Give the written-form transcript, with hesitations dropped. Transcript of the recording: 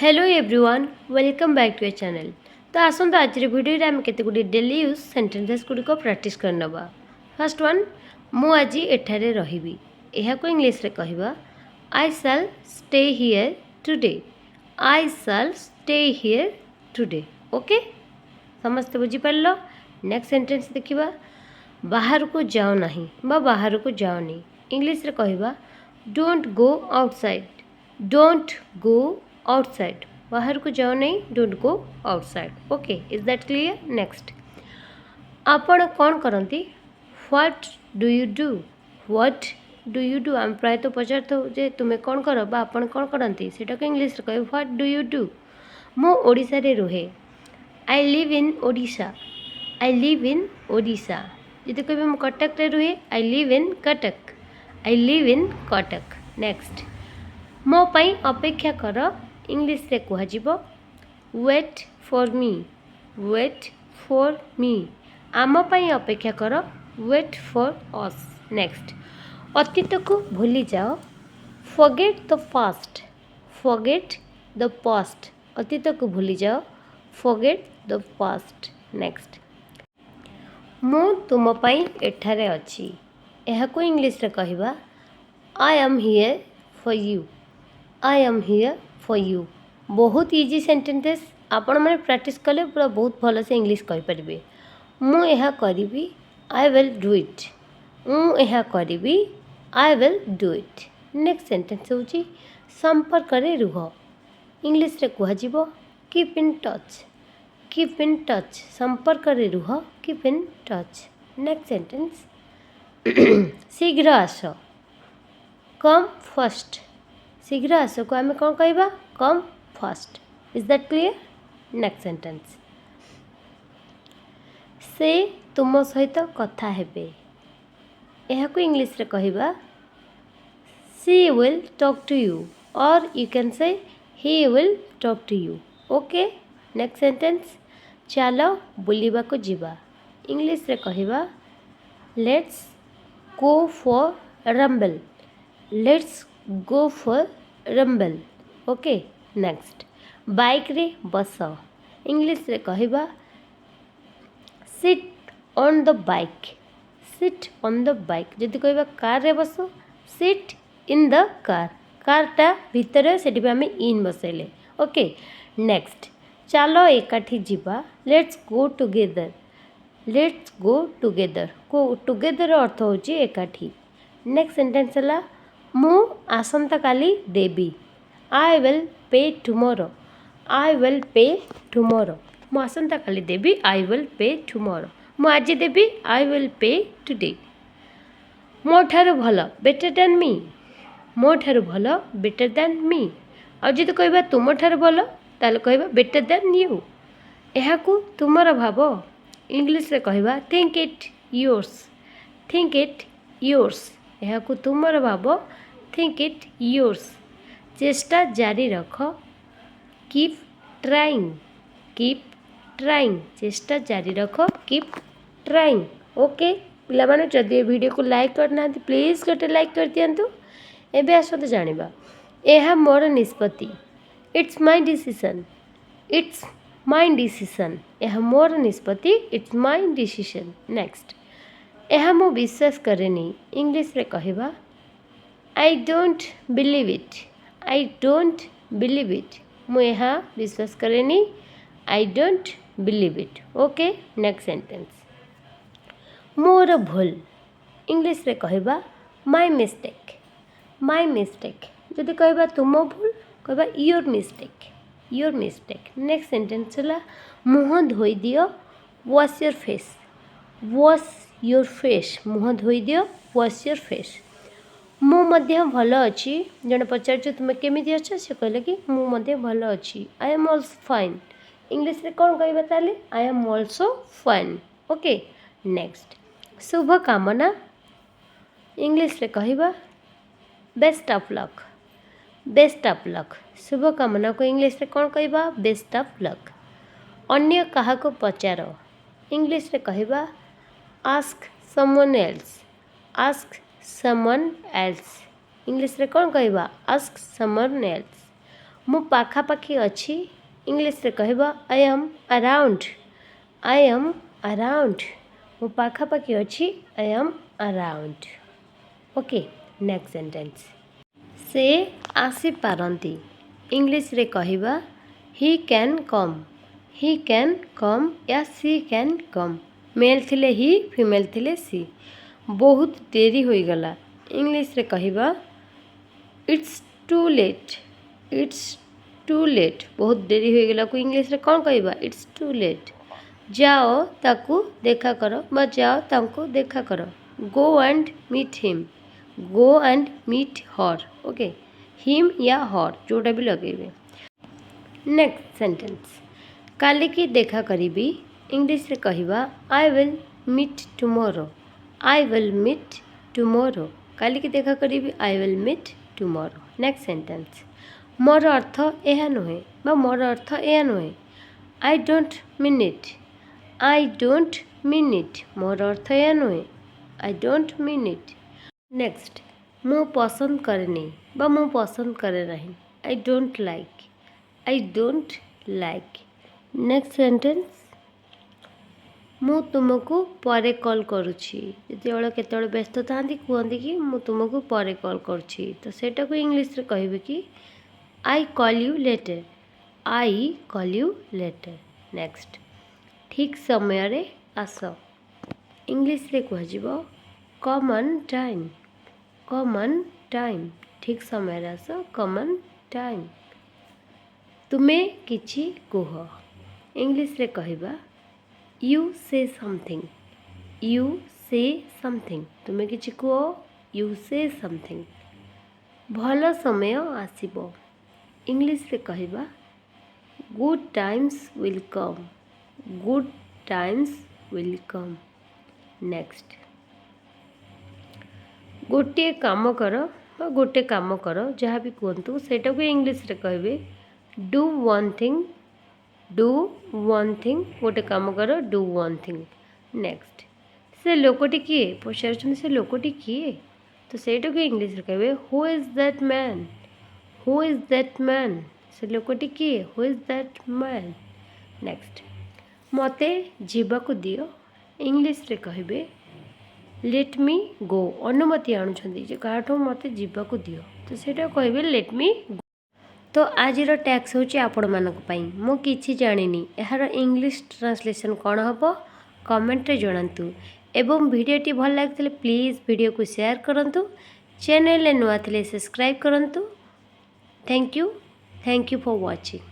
Hello everyone welcome back to a channel. तो आसंत आज भिडियो आम केते डेली यूज सेंटेंसेस गुड़िक प्रैक्टिस करनवा। फर्स्ट वन मु आज एठारे रहिबी यह को इंग्लिश रे कहबा I shall stay here today. I shall stay here today. Okay समस्त बुझी पारलो। नेक्स्ट सेंटेंस देखिबा बाहर को जाओ नहीं बा बाहर को जाओनी इंग्लिश रे कहबा don't go outside. Don't go outside बाहर को जाओ नहीं don't go outside. Okay is that clear. Next आपण कौन करती what do you do. What do you do आम प्राय तो पचार था जे तुम्हें कौन कर बा आपण कौन करती सेटा को इंग्लिश रे कहे व्हाट डू यू डू। मु ओडिशा रे रुहे I live in Odisha. I live in Odisha. जदि कहे मु कटक रे रुहे I live in Cuttack. I live in Cuttack. Next मो पाई अपेक्षा कर इंग्लिश रे कह wait for me. Wait for me आम पाई अपेक्षा कर वेट फॉर अस। नेक्स्ट अतीत को भूली जाओ forget the past. Forget the past अतीत को भूली जाओ फॉरगेट द पास्ट। नेक्स्ट मु तुम पाई एठारे अछि यह को इंग्लिश रे कहबा I am here for you. I am here for you. बहुत इजी सेंटेंसेस आपण मैंने प्रैक्टिस कले पूरा बहुत भल से इंग्लिश कहि परिबे। मु यह करिबी आई विल डू इट। मु यह करिबी I will do it. Next sentence होची संपर्क रे रुह इंग्लिश रे कह जिवो keep in touch. Keep in touch संपर्क रे रुह keep in touch. Next sentence शीघ्र आस कम फर्स्ट। शीघ्र आस को आम कौन कहबा come first. Is that clear. Next sentence से तुम सहित कथा हेबे यह को इंग्लिश रे कहबा she will talk to you और you can say he will talk to you. Okay next sentence चलो बुलिबा को जीवा इंग्लिश रे कहबा let's go for ramble. Let's go for ramble. Okay next bike रे बस इंग्लिश रे कहबा sit on the bike. Sit on the bike जदि कहबा कार रे बस सिट इन द कार। कारटा भितर से आम इन बसैले। ओके नेक्स्ट चलो एकाठी जीवा let's go together. Let's go together को टुगेदर अर्थ होची एकाठी। नेक्स्ट सेंटेंस है मु आसंता काली देबी। I will pay tomorrow. I will pay tomorrow मु आसंता काली देबी आई विल पे टुमोरो। मु आज देबी आई विल पे टुडे। मो ठारू भल बेटर देन मी। मो ठारू भल बेटर देन मी आ जदि कहबा तुम ठारू भल ताले कहबा बेटर देन यू। यह को तुमर भाव इंग्लिश रे कहबा think it yours. Think it yours यह को तुमर भाव थिंक इट योर्स। चेष्टा जारी रख कीप ट्राइंग। कीप ट्राइंग चेष्टा जारी रख कीप ट्राइंग। ओके पिला माने जदि वीडियो को लाइक करना प्लीज गोटे लाइक कर दियंतु। एबे आसत जानिबा एहा मोर निष्पत्ति। It's my decision. It's my decision एहा मोर निष्पत्ति इट्स माय डिसीजन। नेक्स्ट एहा मो विश्वास करेनी इंग्लिश रे कहबा I don't believe it. I don't believe it मु यहाँ विश्वास करेनी I don't believe it. Okay next sentence मोर भूल इंग्लिश रे कहबा माय मिस्टेक। माय मिस्टेक जदि कहबा तुम भूल कहबा your mistake. Your mistake. Next sentence है मुँह धोई दियो wash your face. Wash your face मुँह धोई दियो वॉश योर फेस। मु मध्य भल अच्छी जड़े पचार तुम केमी अच्छ से कहले कि मु मध्य भल अच्छी I am also fine. English रे कौन कहबा ताले I am also fine. Okay next शुभ कामना इंग्लिश रे कहबा best of luck. Best of luck शुभ कामना को इंग्लिश रे कौन कहबा बेस्ट ऑफ लक। अन्य काहा को पचार इंग्लिश रे कहबा ask someone else. Ask someone else English रे कौन कहबा ask someone else। मु पाखापाखी अच्छी इंग्लिश रे कहबा I am around I am around मु पाखापाखी अच्छी I am around okay next sentence से आसी पारंती इंग्लिश रे कहबा ही कैन कम या सी कैन कम मेल थिले ही फीमेल थिले सी बहुत देरी होई गला इंग्लिश रे कहबा इट्स टू लेट बहुत देरी होई गला को इंग्लिश रे कौन कहबा इट्स टू लेट जाओ ताकू देखा करो बा जाओ तांको देखा करो go and meet her okay him या हर जोटा भी लगेबे नेक्स्ट सेंटेंस काली की देखा करीबी इंग्लिश रे कहबा आई विल मीट टुमारो काली की देखा करीबी I will meet tomorrow next sentence मोर अर्थ यह नुहे बा मोर अर्थ यह नुहे आई डोंट मीन इट मोर अर्थ यह नुहे I don't mean it next मु पसंद करेनी बा मु पसंद करे नहीं I don't like next sentence मु तुमको परे कॉल करुछि जेतेबेले केतेबेले व्यस्त थांती कहते कि मु तुमको परे कॉल करुछि तो सेटा को इंग्लिश रे कहबे कि I call you later next ठीक समय रे आस इंग्लिश रे कहजिबो कॉमन टाइम ठीक समय रे आस कॉमन टाइम तुमे किछि कुह इंग्लिश रे कहबा यू से समथिंग तुमे किछि कुह यू से समथिंग भल समय आसीबो इंग्लिश रे कहबा good times will come next गोटे काम कर जहाँ भी कहतु सेटा को इंग्लिश रे कहबे डू वन थिंग गोटे काम कर डू वन थिंग नेक्स्ट से लोकटी किए पचार से लोकटी किए तो सेटा को इंग्लिश रे कहबे हु इज दैट मैन से लोकटी किए who is that man next मते जीवाकू दियो इंग्लिश रे कहबे लेट मी गो अनुमति आणुछंदी जे काठो मते जीवाकू दियो तो सेटा कहबे लेट मी गो तो आज टैक्स होची आपण मानक पई मु किछि जानिनी एहार इंग्लिश ट्रांसलेशन कोन हबो कमेंट रे जणांतु एवं वीडियोटी भल लागथिले प्लीज वीडियो को शेयर करंतु चैनल नुआ थिले सब्सक्राइब करंतु थैंक यू फॉर वाचिंग।